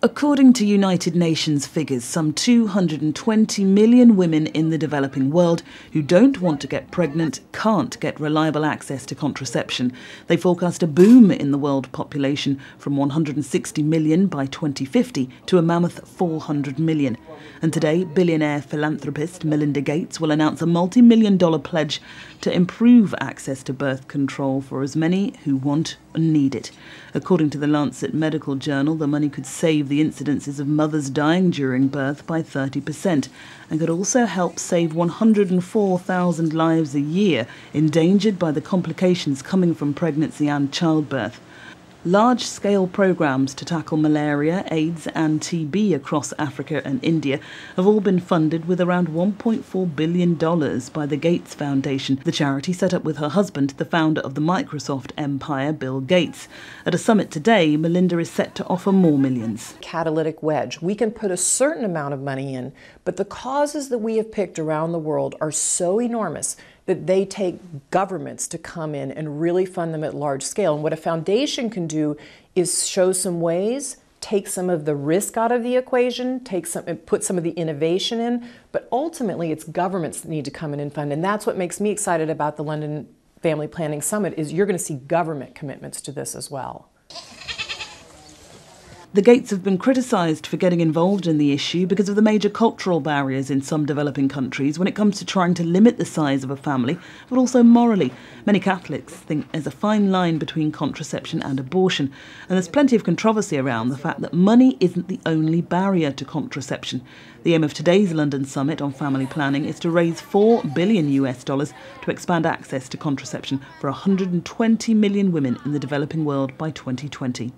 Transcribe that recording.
According to United Nations figures, some 220 million women in the developing world who don't want to get pregnant can't get reliable access to contraception. They forecast a boom in the world population from 160 million by 2050 to a mammoth 400 million. And today, billionaire philanthropist Melinda Gates will announce a multi-million-dollar pledge to improve access to birth control for as many who want and need it. According to the Lancet medical journal, the money could save the incidences of mothers dying during birth by 30% and could also help save 104,000 lives a year endangered by the complications coming from pregnancy and childbirth. Large-scale programs to tackle malaria, AIDS and TB across Africa and India have all been funded with around $1.4 billion by the Gates Foundation, the charity set up with her husband, the founder of the Microsoft empire, Bill Gates. At a summit today, Melinda is set to offer more millions. Catalytic wedge. We can put a certain amount of money in, but the causes that we have picked around the world are so enormous that they take governments to come in and really fund them at large scale. And what a foundation can do is show some ways, take some of the risk out of the equation, put some of the innovation in, but ultimately it's governments that need to come in and fund. And that's what makes me excited about the London Family Planning Summit, is you're going to see government commitments to this as well. The Gates have been criticised for getting involved in the issue because of the major cultural barriers in some developing countries when it comes to trying to limit the size of a family, but also morally. Many Catholics think there's a fine line between contraception and abortion, and there's plenty of controversy around the fact that money isn't the only barrier to contraception. The aim of today's London Summit on family planning is to raise $4 billion to expand access to contraception for 120 million women in the developing world by 2020.